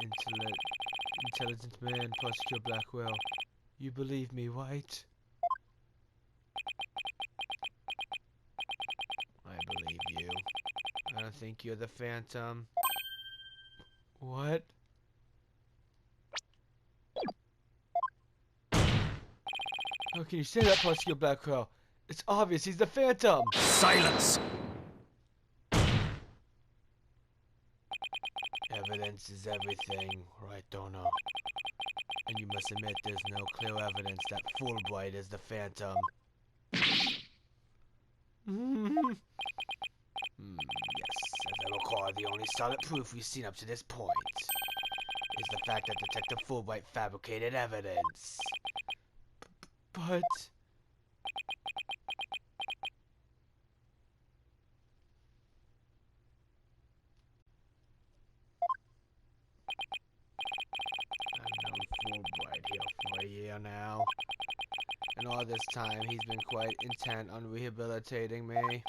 intelligent man, Prosecutor Blackwell. You believe me, right? I believe you. I don't think you're the Phantom. What? How can you say that, Prosecutor Blackwell? It's obvious he's the Phantom! Silence! Evidence is everything, right, Dono? And you must admit there's no clear evidence that Fulbright is the Phantom. Yes, as I recall, the only solid proof we've seen up to this point is the fact that Detective Fulbright fabricated evidence. But... I've known Fulbright here for a year now. And all this time, he's been quite intent on rehabilitating me.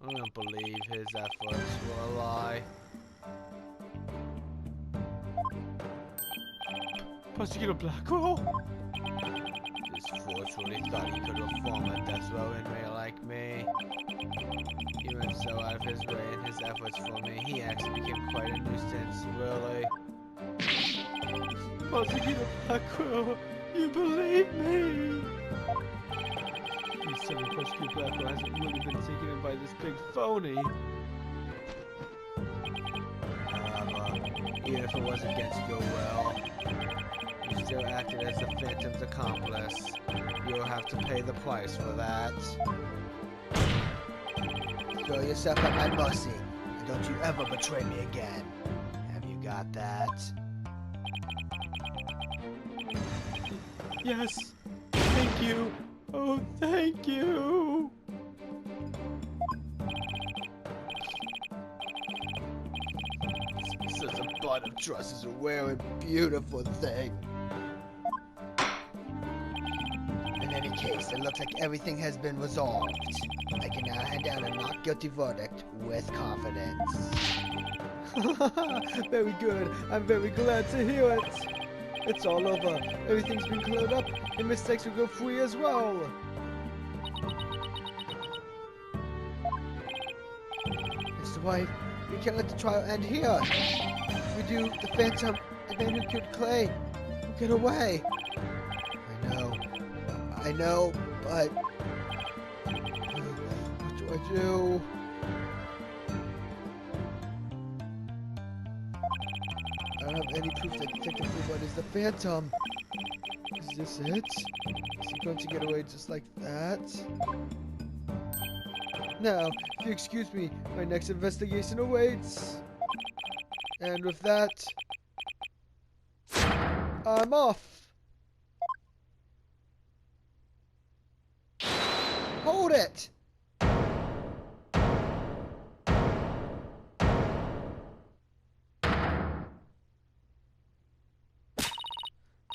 I don't believe his efforts were a lie. Prosecutor Blackwell? This force really thought he could reform a death row inmate like me. He went so out of his way in his efforts for me, he actually became quite a nuisance, really. Prosecutor Blackwell, you believe me? He's telling Prosecutor Blackwell hasn't really been taken in by this big phony. However, even if it was against your will, you still acted as the Phantom's accomplice. You'll have to pay the price for that. Throw yourself at my mercy, and don't you ever betray me again. Have you got that? Yes. Thank you. Oh, thank you. Such a bond of trust is a rare and beautiful thing. In any case, it looks like everything has been resolved. I can now hand down a not guilty verdict with confidence. Very good. I'm very glad to hear it. It's all over. Everything's been cleared up, and mistakes will go free as well. Mr. White, we can't let the trial end here. If we do, the Phantom, the man who killed Clay, will get away. I know, but what do I do? I don't have any proof that Detective Fulbright is the Phantom. Is this it? Is he going to get away just like that? Now, if you excuse me, my next investigation awaits. And with that, I'm off. Hold it!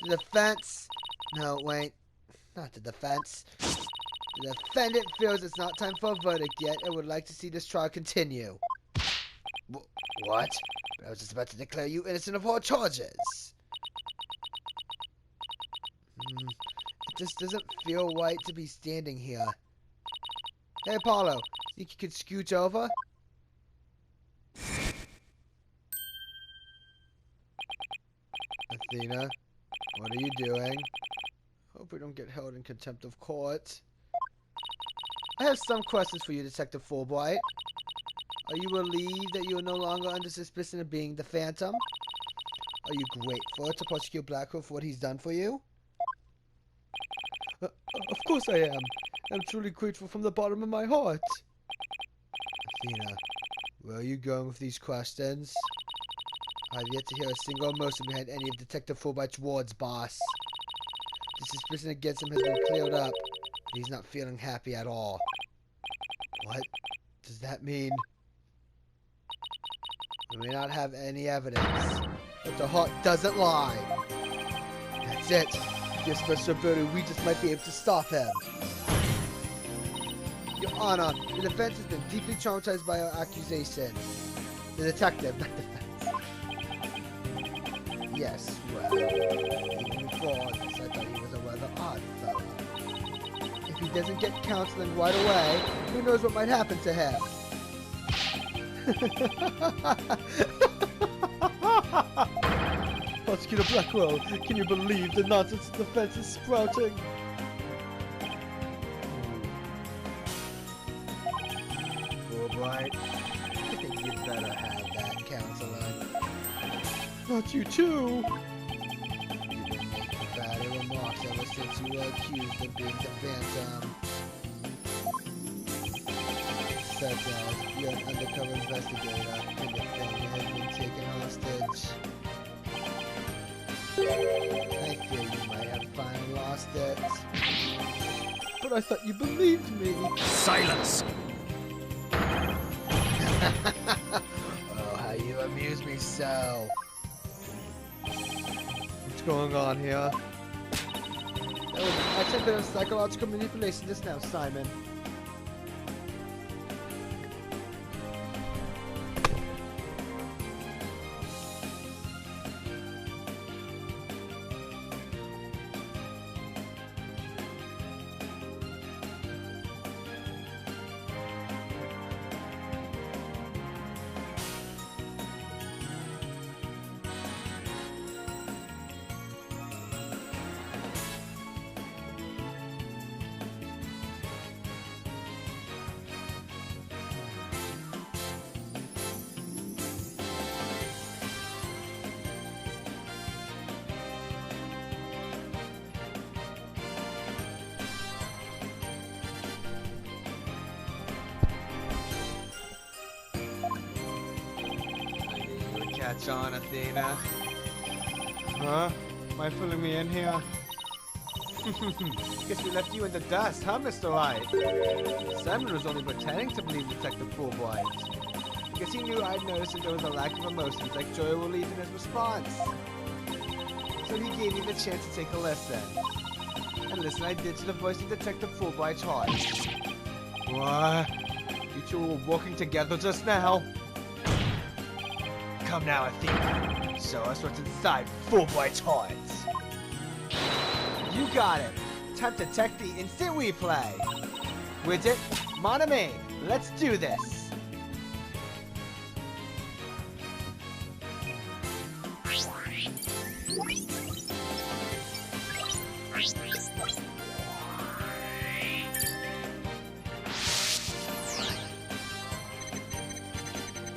The defense. No, wait. Not the defense. The defendant feels it's not time for a verdict yet and would like to see this trial continue. What? I was just about to declare you innocent of all charges. It just doesn't feel right to be standing here. Hey, Apollo. Think you could scooch over? Athena, what are you doing? Hope we don't get held in contempt of court. I have some questions for you, Detective Fulbright. Are you relieved that you are no longer under suspicion of being the Phantom? Are you grateful to Prosecutor Blackwell for what he's done for you? Of course I am. I'm truly grateful from the bottom of my heart. Athena, where are you going with these questions? I've yet to hear a single emotion behind any of Detective Fulbright's words, boss. The suspicion against him has been cleared up, but he's not feeling happy at all. What does that mean? We may not have any evidence, but the heart doesn't lie. That's it. Just for Roberto, we just might be able to stop him. Your Honor, the defense has been deeply traumatized by our accusation. The detective, not defense. Yes, well, even before this, I thought he was a rather odd fellow. If he doesn't get counseling right away, who knows what might happen to him? Prosecutor Blackwell, can you believe the nonsense the defense is sprouting? Alright, I think you'd better have that counseling. Not you too! You've been making bad remarks ever since you were accused of being the Phantom. Such as, you're an undercover investigator and your family has been taken hostage. I fear you might have finally lost it. But I thought you believed me. Silence! Oh, how you amuse me so. What's going on here? That was an excellent bit of psychological manipulation just now, Simon. Catch on, Athena. Huh? Why pulling me in here? Guess we left you in the dust, huh, Mr. White? Simon was only pretending to believe Detective Fulbright. Guess he knew I'd noticed that there was a lack of emotions like joy or relief in his response. So he gave me the chance to take a listen. And listen I did to the voice of Detective Fulbright's heart. What? You two were working together just now? Come now, Athena. Show us what's inside Fulbright's heart. You got it. Time to check the instant replay. Widget, mon ami, let's do this.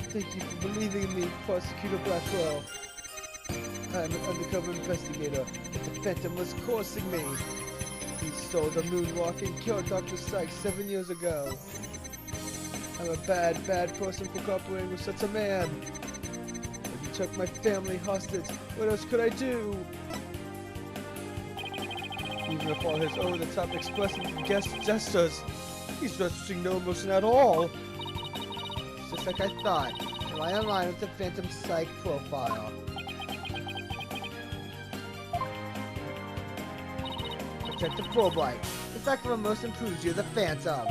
Thank you for believing in me, Prosecutor Blackwell. I'm an undercover investigator, but the Phantom was coursing me. He stole the moonwalk and killed Dr. Sykes 7 years ago. I'm a bad, bad person for cooperating with such a man. But he took my family hostage. What else could I do? Even with all his over-the-top expressions and gestures, he's registering no emotion at all. Just like I thought, right in line with the Phantom Psych profile. Detective Fulbright, the fact of emotion proves you're the Phantom.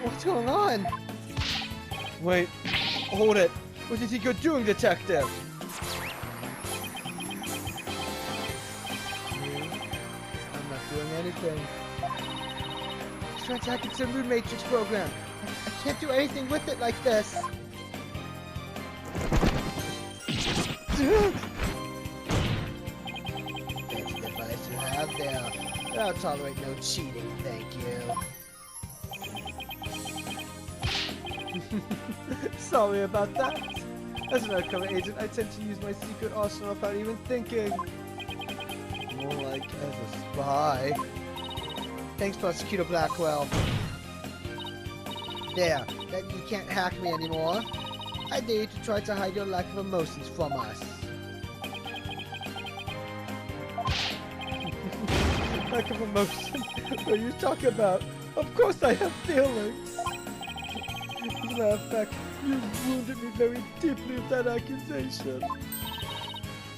What's going on? Wait, hold it. What do you think you're doing, Detective? I'm not doing anything. Trying to hack into the Moon Matrix program. I can't do anything with it like this. That's the device you have there. But I'll tolerate no cheating, thank you. Sorry about that. As an undercover agent, I tend to use my secret arsenal without even thinking. More like as a spy. Thanks, Prosecutor Blackwell. There, that you can't hack me anymore. I dare you to try to hide your lack of emotions from us. Lack of emotion? What are you talking about? Of course I have feelings. As a matter of fact, you wounded me very deeply with that accusation.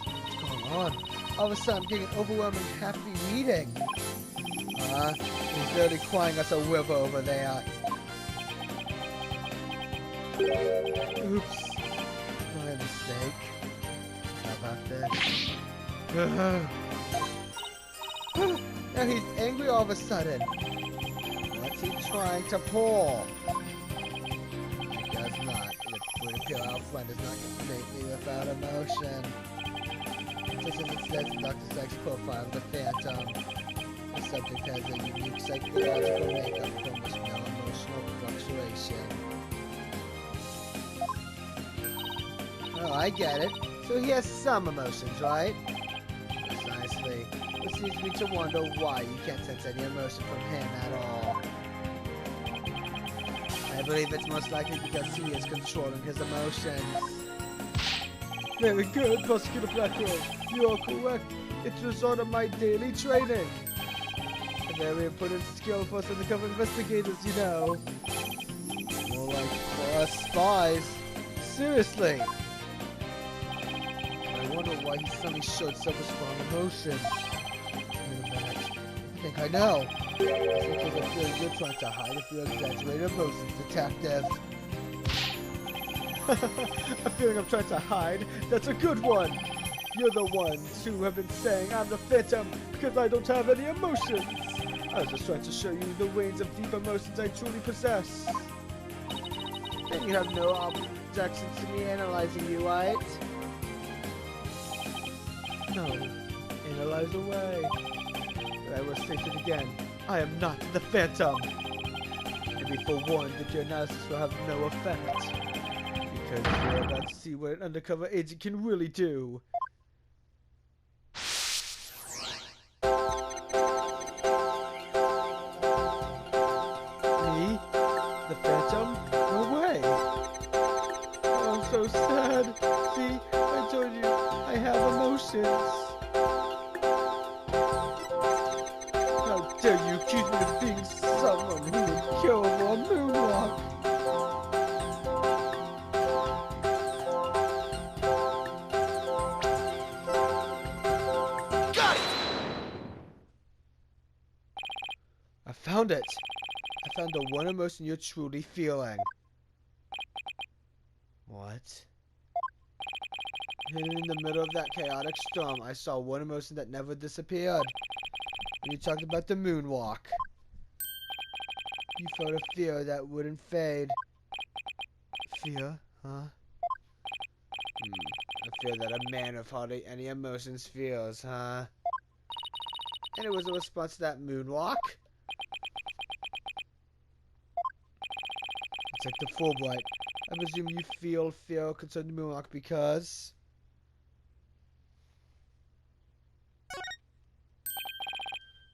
What's going on? All of a sudden I'm getting an overwhelming happy reading. He's literally crying us a river over there. Oops. My mistake. How about this? Now he's angry all of a sudden. What's he trying to pull? He does not. It would appear our friend is not completely without emotion. Just as it says in Dr. Sykes' profile of the Phantom, the subject has a unique psychological makeup with almost no emotional fluctuation. Oh, I get it. So he has some emotions, right? Precisely. Which leads me to wonder why you can't sense any emotion from him at all. I believe it's most likely because he is controlling his emotions. Very good, Prosecutor Blackwell. You are correct. It's a result of my daily training. A very important skill for us undercover investigators, you know. More like for us spies. Seriously. I wonder why he suddenly showed such a strong emotion. Wait a minute. I think I know. I think there's a feeling you're trying to hide if you're exaggerated emotions, detective. A feeling I'm trying to hide? That's a good one! You're the ones who have been saying I'm the Phantom because I don't have any emotions! I was just trying to show you the range of deep emotions I truly possess. Then you have no objections to me analyzing you, right? No. Analyze away. But I will state it again. I am not the Phantom! And be forewarned that your analysis will have no effect. Because you're about to see what an undercover agent can really do. Me? The Phantom? No way! Oh, I'm so sad. See, I told you, I have emotions. How dare you accuse me of being someone who would kill for a moonwalk? I found it! I found the one emotion you're truly feeling. What? Hidden in the middle of that chaotic storm, I saw one emotion that never disappeared. When you talked about the moonwalk. You felt a fear that wouldn't fade. Fear? Huh? A fear that a man with hardly any emotions feels, huh? And it was a response to that moonwalk? Detective Fulbright, I presume you feel fear concerning the moonwalk because...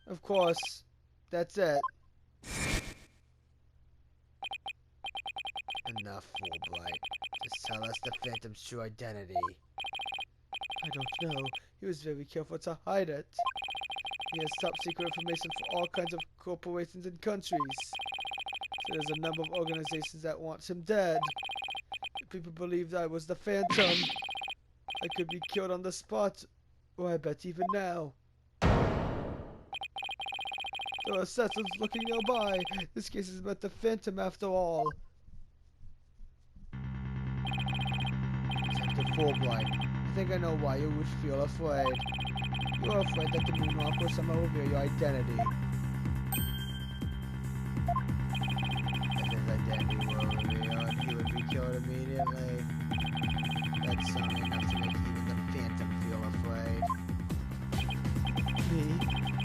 Of course, that's it. Enough, Fulbright. Just tell us the Phantom's true identity. I don't know. He was very careful to hide it. He has top secret information for all kinds of corporations and countries. So there's a number of organizations that want him dead. If people believed I was the Phantom, I could be killed on the spot, or I bet even now. There are assassins looking nearby. This case is about the Phantom after all. Detective Fulbright, I think I know why you would feel afraid. You are afraid that the moonwalk will somehow reveal your identity. If his identity were revealed, he would be killed immediately. That's something enough to make even the Phantom feel afraid. Me?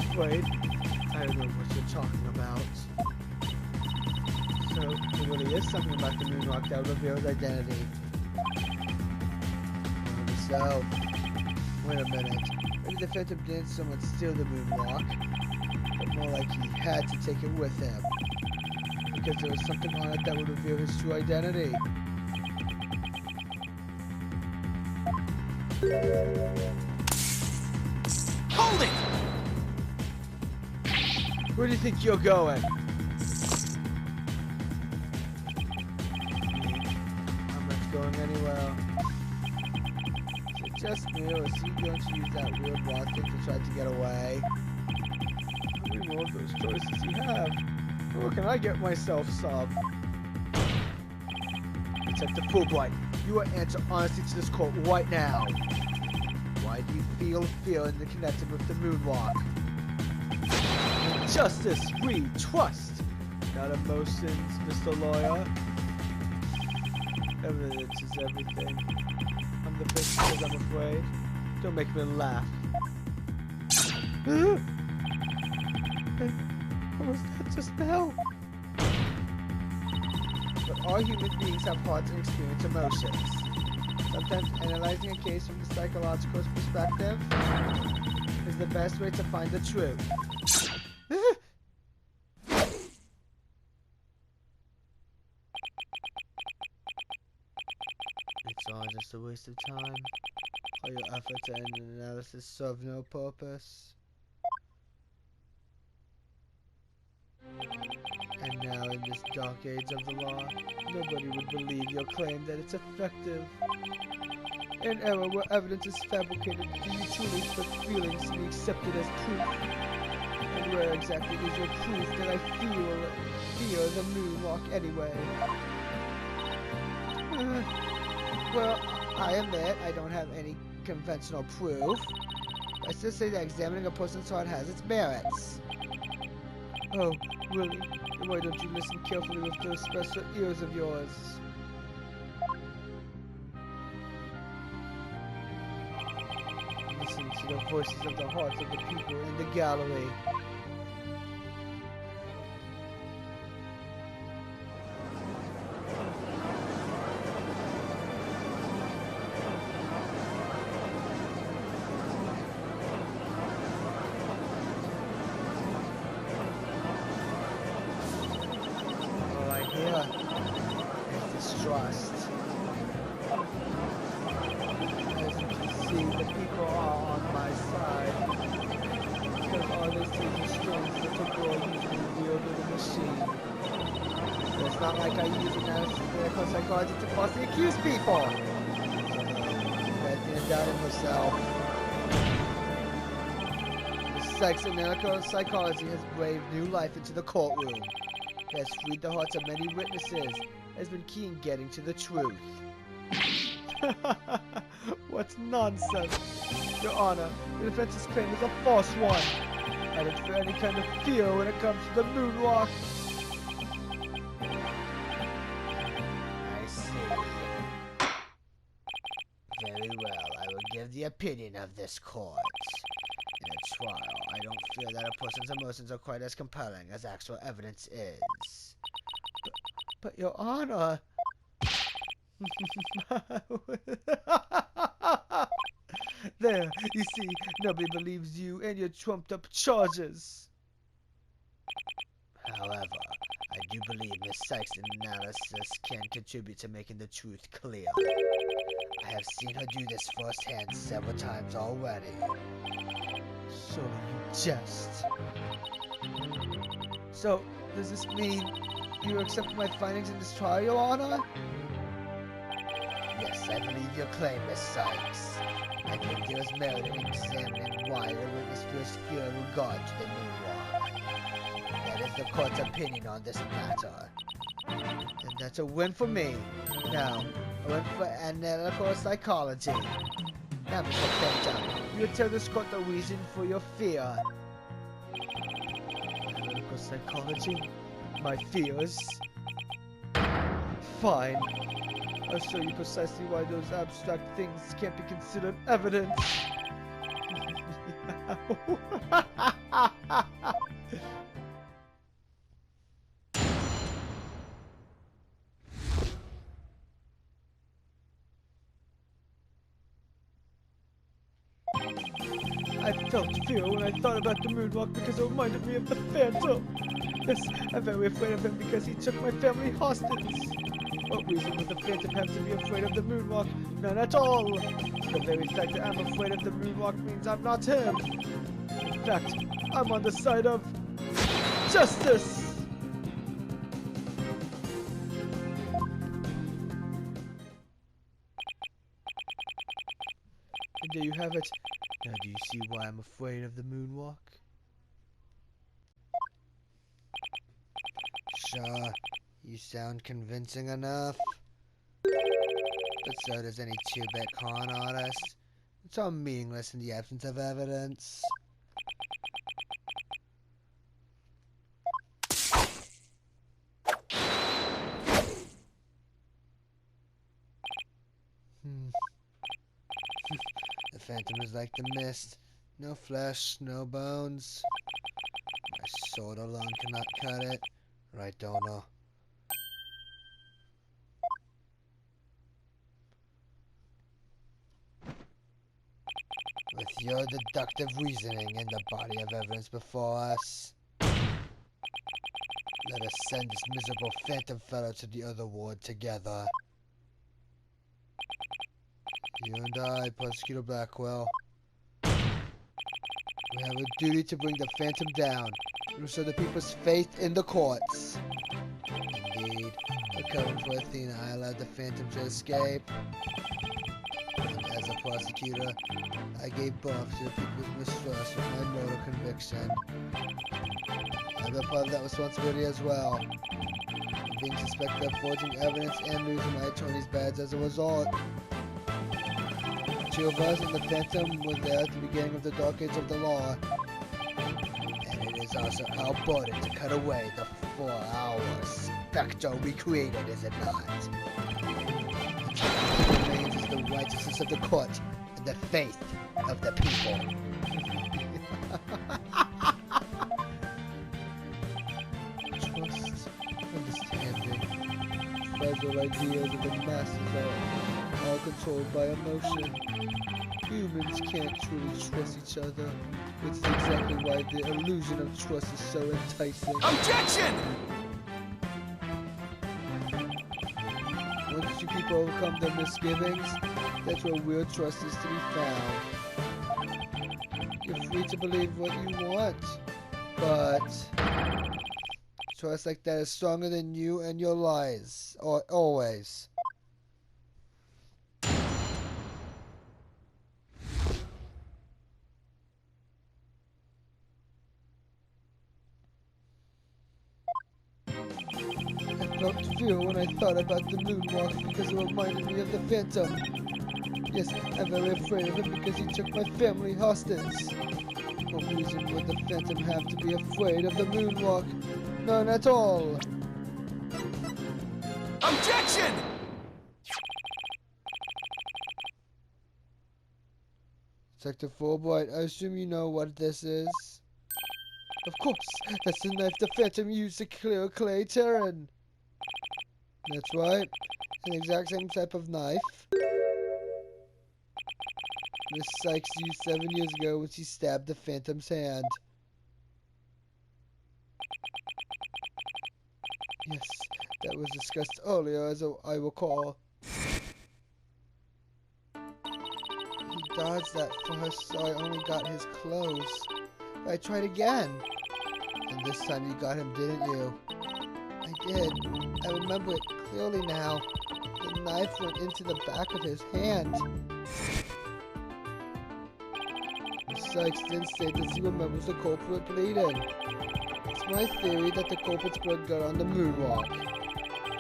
Afraid? I don't know what you're talking about. So, there really is something about the moonwalk that will reveal his identity. Maybe so. Wait a minute. Maybe the Phantom didn't so much steal the moonwalk, but more like he had to take it with him. Because there was something on it that would reveal his true identity. Hold it! Where do you think you're going? I'm not going anywhere. Is it just me, or is he going to use that weird rock thing to try to get away? How many more of those choices does he have? Where can I get myself some? Detective Fulbright, you will answer honestly to this court right now. Why do you feel fear in the connection with the moonwalk? Justice we trust, not emotions, Mr. Lawyer. Evidence is everything. I'm the bitch because I'm afraid. Don't make me laugh. What was that just now? But all human beings have hearts and experience emotions. Sometimes analyzing a case from the psychological perspective is the best way to find the truth. It's all just a waste of time. All your efforts and analysis serve no purpose. And now in this dark age of the law, nobody would believe your claim that it's effective. An era where evidence is fabricated, do you truly expect feelings to be accepted as proof? And where exactly is your proof that I fear the moonwalk anyway? Well, I admit I don't have any conventional proof. I still say that examining a person's heart has its merits. Oh, really? Then why don't you listen carefully with those special ears of yours? Listen to the voices of the hearts of the people in the gallery. Here is distrust. As you can see, the people are on my side. Because all they see is a strange little girl using a weird little machine. But it's not like I use it as medical psychology to falsely accuse people. That didn't doubt in herself. The sex and medical psychology has breathed new life into the courtroom. Has freed the hearts of many witnesses, has been key in getting to the truth. What nonsense! Your Honor, the defense's claim is a false one. I don't feel any kind of fear when it comes to the moonwalk. I see. Very well, I will give the opinion of this court. In a trial, I don't fear that a person's emotions are quite as compelling as actual evidence is. But Your Honor... There, you see, nobody believes you and your trumped-up charges. However, I do believe Miss Sykes' analysis can contribute to making the truth clear. I have seen her do this firsthand several times already. Surely you jest. So, does this mean you accept my findings in this trial, Your Honor? Yes, I believe your claim, Miss Sykes. I think there is merit in examining why the witness feels fear in regard to the moonwalk. That is the court's opinion on this matter. And that's a win for me. Now, a win for analytical psychology. Now, Mr. Phantom, you tell this court the reason for your fear. Analytical psychology? My fears? Fine. I'll show you precisely why those abstract things can't be considered evidence. I felt fear when I thought about the moonwalk because it reminded me of the Phantom. Yes, I'm very afraid of him because he took my family hostage. What reason would the Phantom have to be afraid of the moonwalk? None at all. The very fact that I'm afraid of the moonwalk means I'm not him. In fact, I'm on the side of justice. And there you have it. Now do you see why I'm afraid of the moonwalk? Sure. You sound convincing enough. But so does any two-bit con artist. It's all meaningless in the absence of evidence. The Phantom is like the mist. No flesh, no bones. My sword alone cannot cut it. Right, Donna? With your deductive reasoning and the body of evidence before us, let us send this miserable phantom fellow to the other ward together. You and I, Prosecutor Blackwell, we have a duty to bring the phantom down and restore the people's faith in the courts. Indeed, for covering for Athena, I allowed the phantom to escape. And as a prosecutor, I gave birth to the people's mistrust with my murder conviction. I have a part of that responsibility as well. I'm being suspected of forging evidence and losing my attorney's badge as a result. Two of us and the Phantom were there at the beginning of the Dark Age of the law. And it is also our burden to cut away the 4-hour spectre we created, is it not? What remains is the righteousness of the court and the faith of the people. Trust, understanding, fragile ideas of the masses are all controlled by emotion. Humans can't truly trust each other, which is exactly why the illusion of trust is so enticing. Objection! Once you people overcome their misgivings, that's where real trust is to be found. You're free to believe what you want, but trust like that is stronger than you and your lies, always. I felt fear when I thought about the moonwalk because it reminded me of the Phantom. Yes, I'm very afraid of him because he took my family hostage. What reason would the Phantom have to be afraid of the moonwalk? None at all. Objection! Detective Fulbright, I assume you know what this is? Of course, that's the knife the Phantom used to clear Clay Terran. That's right, it's the exact same type of knife Miss Sykes used 7 years ago when she stabbed the Phantom's hand. Yes, that was discussed earlier, as I recall. He dodged that first, so I only got his clothes. But I tried again. And this time you got him, didn't you? I did. I remember it clearly now. The knife went into the back of his hand. Miss Sykes then said that she remembers the culprit bleeding. It's my theory that the culprit's blood got on the moonwalk.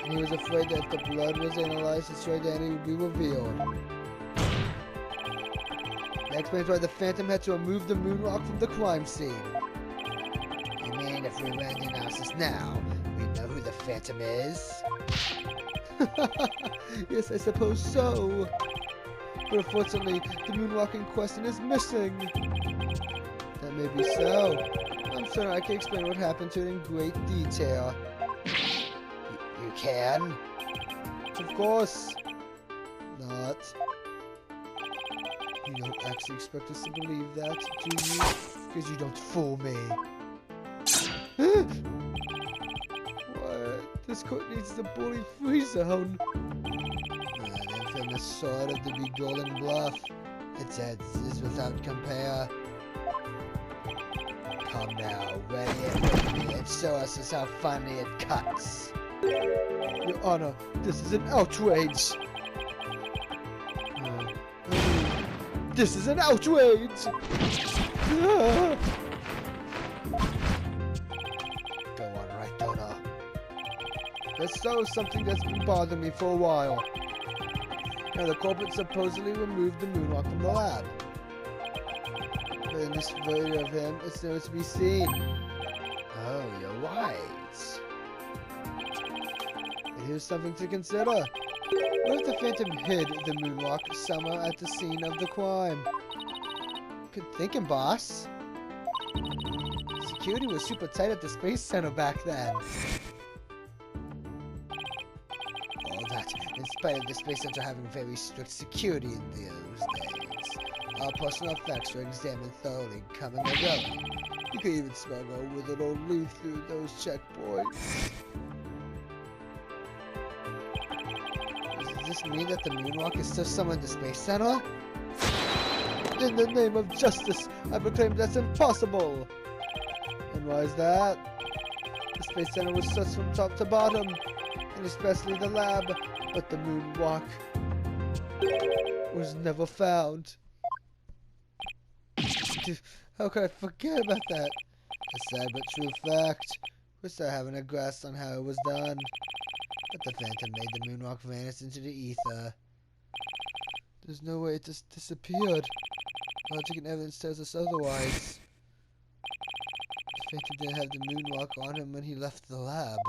And he was afraid that if the blood was analyzed, his true identity would be revealed. That explains why the Phantom had to remove the moonwalk from the crime scene. You mean if we ran the analysis now, we know who the Phantom is? Yes, I suppose so. But unfortunately, the moonwalk in question is missing. That may be so. I'm sure I can explain what happened to it in great detail. You can? Of course. Not. You don't actually expect us to believe that, do you? Because you don't fool me. What? This court needs the bully-free zone. The infamous sword of the begolden bluff. Its edge is without compare. Come now, ready it with me, and show us just how finely it cuts. Your Honor, this is an outrage. This is an outrage! Go on, right, Donna. That's something that's been bothering me for a while. Now, the culprit supposedly removed the moonwalk from the lab. But in this photo of him, it's nowhere to be seen. Oh, you're right. And here's something to consider. What if the Phantom hid the moonwalk somewhere at the scene of the crime? Good thinking, boss. Security was super tight at the Space Center back then. All that, in spite of the Space Center having very strict security in those days. Our personal effects were examined thoroughly, coming and going. You could even smell a withered old leaf through those checkpoints. Does this mean that the moonwalk is still somewhere in the Space Center? In the name of justice, I proclaim that's impossible! And why is that? The Space Center was searched from top to bottom, and especially the lab, but the moonwalk was never found. How could I forget about that? A sad but true fact. We're still having a grasp on how it was done. But the Phantom made the moonwalk vanish into the ether. There's no way it just disappeared. Logic and evidence tells us otherwise. The Phantom didn't have the moonwalk on him when he left the lab.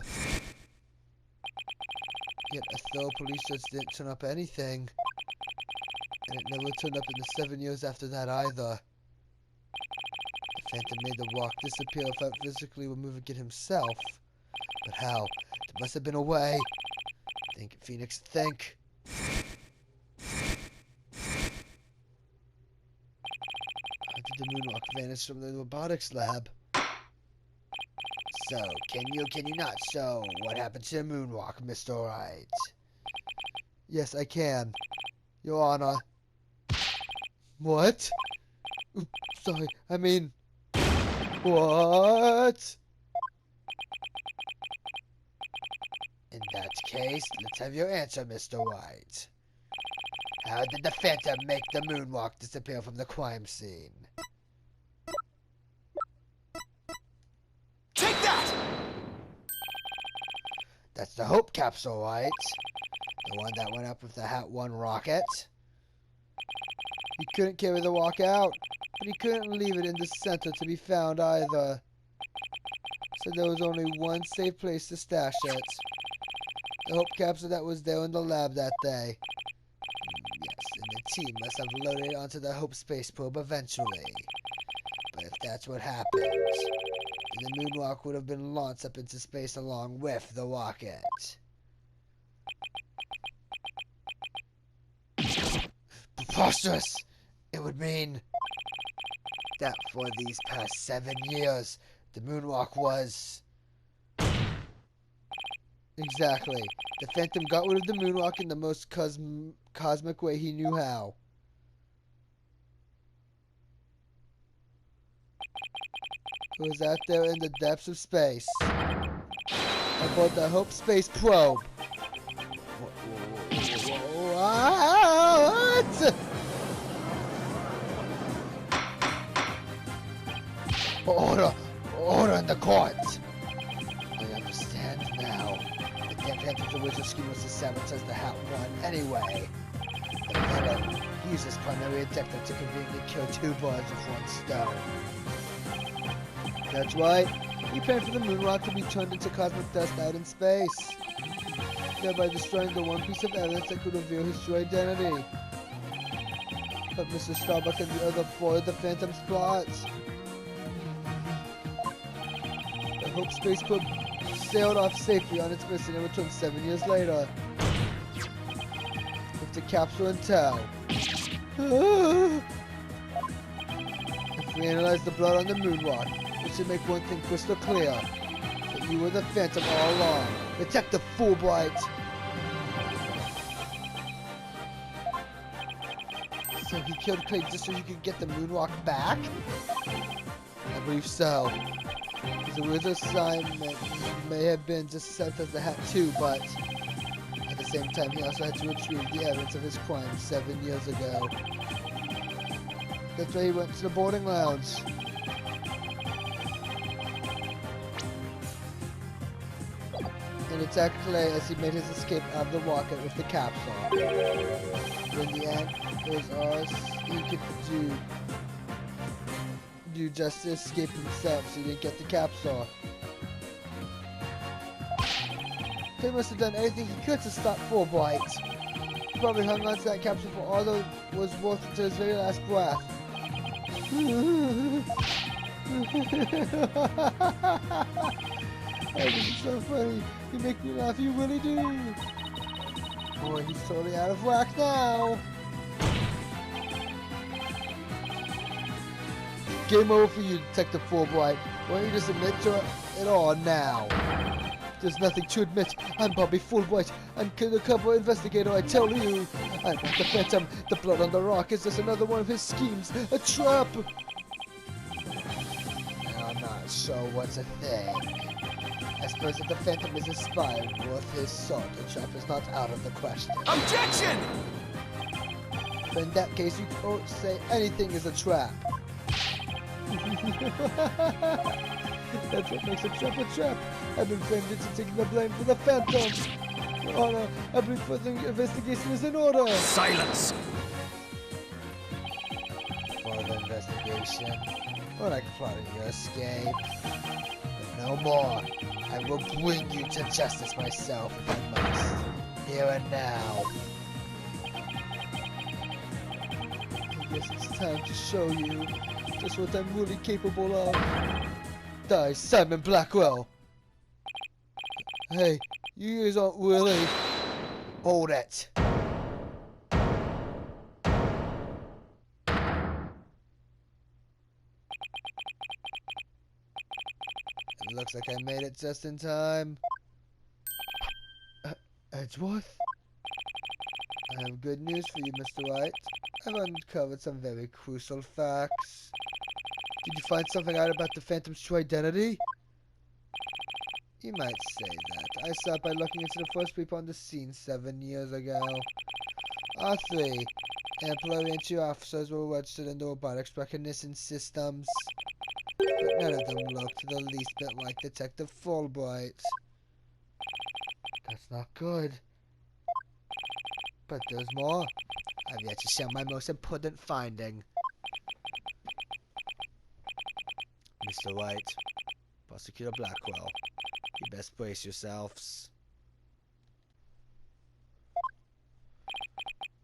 Yet a thorough police search didn't turn up anything. And it never turned up in the 7 years after that either. The Phantom made the walk disappear without physically removing it himself. But how? There must have been a way. Think, Phoenix, think. How did the moonwalk vanish from the robotics lab? So, can you not show what happened to the moonwalk, Mr. Wright? Yes, I can. Your Honor. What? Oops, sorry, I mean... What? In that case, let's have your answer, Mr. White. How did the Phantom make the moonwalk disappear from the crime scene? Take that! That's the Hope capsule, right? The one that went up with the Hat 1 rocket? He couldn't carry the walk out, but he couldn't leave it in the center to be found either. So there was only one safe place to stash it. The Hope capsule that was there in the lab that day. Yes, and the team must have loaded it onto the Hope space probe eventually. But if that's what happened, then the moonwalk would have been launched up into space along with the rocket. Preposterous! It would mean that for these past 7 years, the moonwalk was... Exactly. The Phantom got rid of the moonwalk in the most cosmic way he knew how. It was out there in the depths of space. Aboard the Hope space probe. What? Order in the court. I understand now. The Phantom's original scheme was to sabotage the Hat 1 anyway. The villain used his primary objective to conveniently kill two birds with one stone. That's right. He planned for the moonwalk to be turned into cosmic dust out in space, thereby destroying the one piece of evidence that could reveal his true identity. But Mr. Starbuck and the other foiled the Phantom's plots. The Hope space probe sailed off safely on its mission and returned 7 years later, with the capsule in tow. If we analyze the blood on the moonwalk, we should make one thing crystal clear. That you were the Phantom all along. Detective Fulbright! So he killed Clay just so he could get the moonwalk back? I believe so. His original assignment may have been just set as the Hat 2, but at the same time he also had to retrieve the evidence of his crime 7 years ago. That's why he went to the boarding lounge. And and attacked Clay as he made his escape out of the rocket with the caps off. When the end was ours, he could do just to escape himself, so he didn't get the caps off. Clay must have done anything he could to stop Fulbright. He probably hung on to that capsule for all that was worth until his very last breath. Oh, this is so funny. You make me laugh, you really do. Boy, he's totally out of whack now. Game over for you, Detective Fulbright. Why don't you just admit to it all now? There's nothing to admit. I'm Bobby Fulbright. I'm the cover investigator, I tell you. I'm not the Phantom. The blood on the rock is just another one of his schemes. A trap. I'm not sure what's a thing. I suppose if the Phantom is a spy worth his salt, a trap is not out of the question. Objection! But in that case, you can't say anything is a trap. That's what makes a trap a trap. I've been framed into taking the blame for the Phantom. Your Honor, I believe further investigation is in order. Silence! Further investigation? Or like plotting your escape? But no more. I will bring you to justice myself if I must. Here and now. I guess it's time to show you just what I'm really capable of. Die, Simon Blackwell! Hey, you guys aren't really... Hold it! It looks like I made it just in time. Edgeworth? I have good news for you, Mr. White. I've uncovered some very crucial facts. Did you find something out about the Phantom's true identity? You might say that. I saw it by looking into the first people on the scene 7 years ago. Our 3 employee and 2 officers were registered in the robotics recognition systems. But none of them looked the least bit like Detective Fulbright. That's not good. But there's more. I've yet to share my most important finding. Mr. White, Prosecutor Blackwell, you best brace yourselves.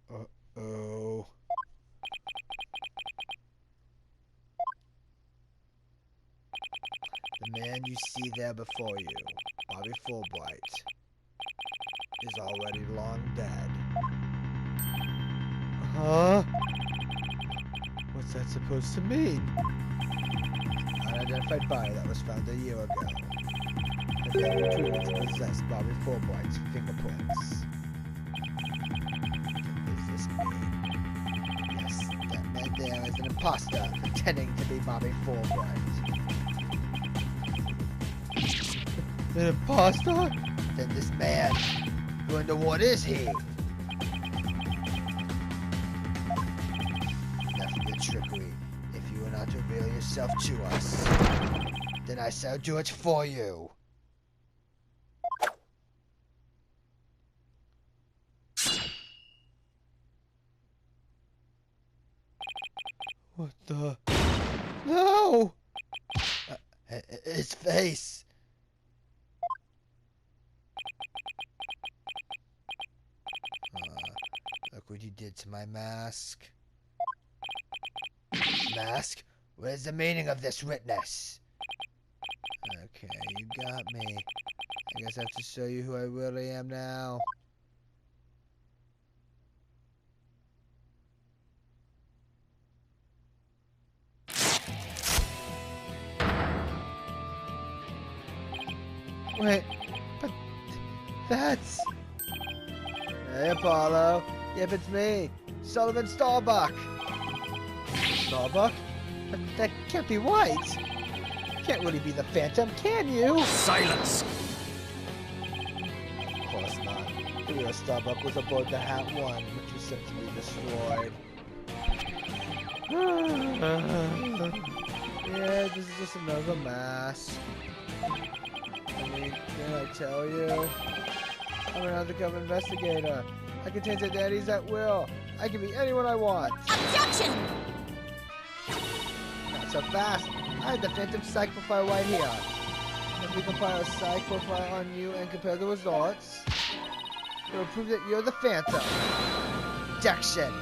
Uh-oh. The man you see there before you, Bobby Fulbright, is already long dead. Huh? What's that supposed to mean? Unidentified body that was found a year ago has been proven to possess Bobby Fulbright's fingerprints. What does this mean? Yes, that man there is an imposter pretending to be Bobby Fulbright. An imposter? Then this man, who in the what is he? Enough of your trickery. If you will not reveal yourself to us, then I shall do it for you. What the? No! His face! Look what you did to my mask. Mask? What is the meaning of this witness? Okay, you got me. I guess I have to show you who I really am now. Wait, but that's... Hey, Apollo. Yep, it's me, Sullivan Starbuck. Starbuck? But that can't be White. Can't really be the Phantom, can you? Silence! Of course not. The real Starbuck was aboard the Hat 1, which was sent to be destroyed. Yeah, this is just another mask. I mean, me. Didn't I tell you? I'm an undercover investigator. I can change identities at will. I can be anyone I want. Objection! Not so fast. I have the Phantom Psych profile right here. If we compile a Psych profile on you and compare the results, it will prove that you're the Phantom. Objection!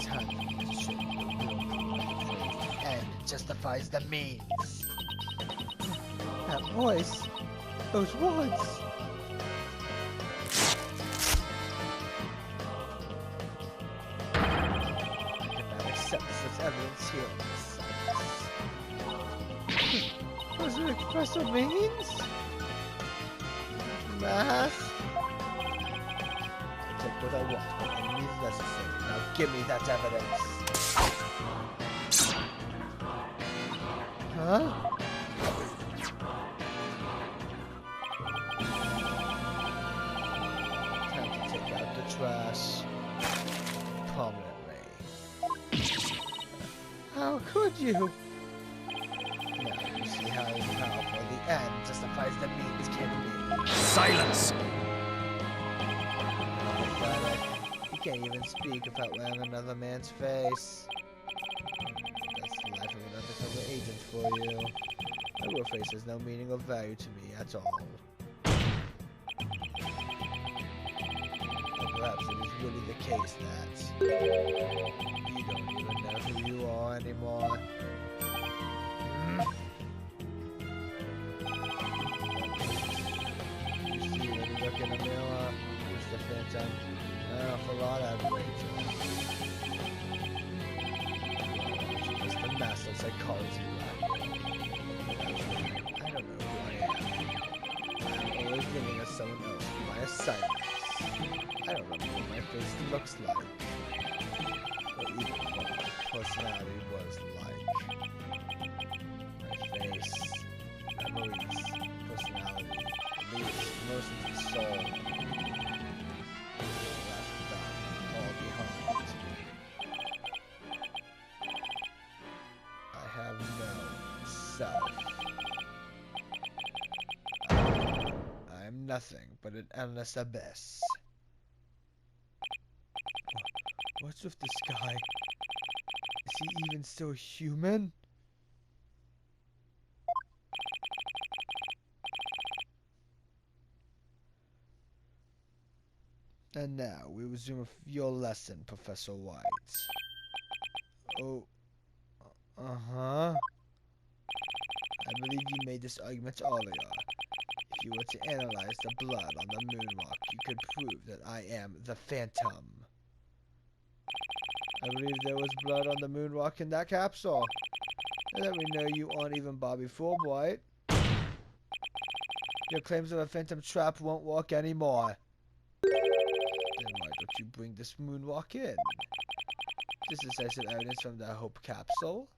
Time to show the end justifies the means. That voice, those words. I cannot accept such evidence here. What does it express what means? Math? I take what I want, but any means necessary. Now give me that evidence. Huh? Time to take out the trash. Permanently. How could you? Now you see how powerful the end justifies the means can be. Silence! Oh, brother, you can't even speak without wearing another man's face. That's the life of an undercover agent for you. My real face has no meaning or value to me at all. Or perhaps it is really the case that you don't even know who you are anymore. You see when you look in the mirror, Mr. Phantom, an awful lot outrageous. Just the master psychology lab. I don't know who I am. I'm always living as someone else with my assignments. I don't remember what my face looks like. Or even what my personality was like. My face, memories, personality, beliefs, emotions, and soul. Left them all behind. I have no self. I am nothing but an endless abyss. What's with this guy? Is he even still human? And now we resume your lesson, Professor White. Oh, uh-huh. I believe you made this argument earlier. If you were to analyze the blood on the moonrock, you could prove that I am the Phantom. I believe there was blood on the moonrock in that capsule. And that we know you aren't even Bobby Fulbright. Your claims of a Phantom trap won't work anymore. Then why don't you bring this moonrock in? This is decisive evidence from the Hope capsule.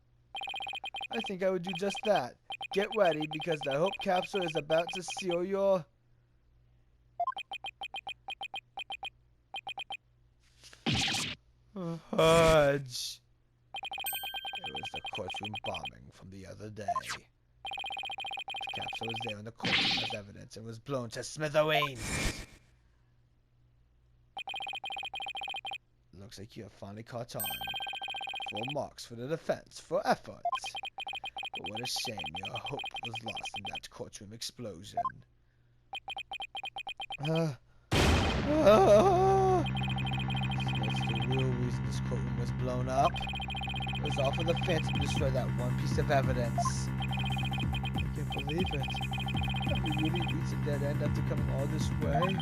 I think I would do just that. Get ready, because the Hope capsule is about to seal your... fudge. It was the courtroom bombing from the other day. The capsule was there in the courtroom as evidence and was blown to smithereens. Looks like you have finally caught on. 4 marks for the defense for effort. But what a shame your hope was lost in that courtroom explosion. So that's the real reason this courtroom was blown up. It was all for the Phantom to destroy that one piece of evidence. I can't believe it. Have we really reached a dead end after coming all this way?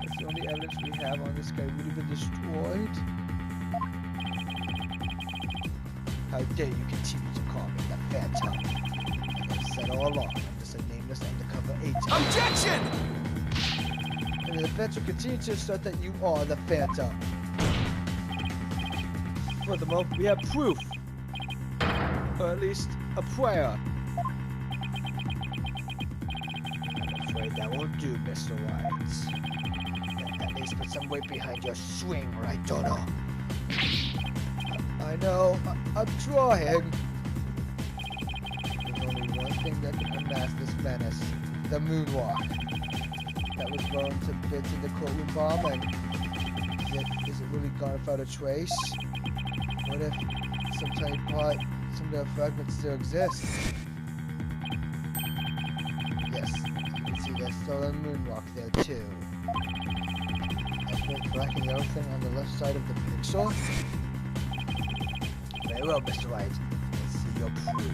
That's the only evidence we have on this guy really been destroyed? How dare you continue to call me the Phantom? As I've said all along, I'm just a nameless undercover agent. Objection! And the defense will continue to assert that you are the Phantom. Furthermore, we have proof. Or at least a prayer. I'm afraid that won't do, Mr. White. At least put some weight behind your swing, right, Dono? I know. I'm trying. There's only one thing that can unmask this menace. The moonwalk. That was blown to bits in the courtroom bombing. Is it really gone without a trace? What if some tiny part, some of the fragments still exist? Yes, you can see there's still a moonwalk there too. And the black and yellow thing on the left side of the pixel? Very well, Mr. White. Let's see your proof.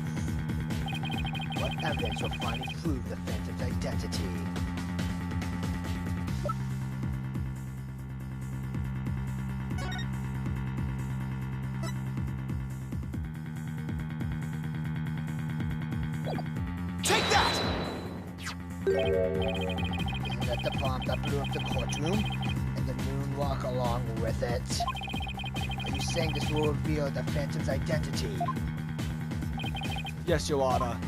What evidence will finally prove the Phantom's identity? Take that! Isn't that the bomb that blew up the courtroom? And the moonwalk along with it? Are you saying this will reveal the Phantom's identity? Yes, Your Honor.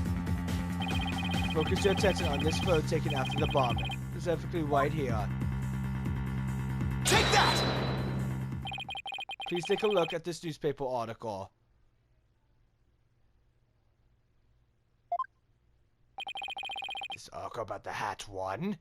Focus your attention on this photo taken after the bombing, specifically right here. Take that! Please take a look at this newspaper article. This article about the Hat one?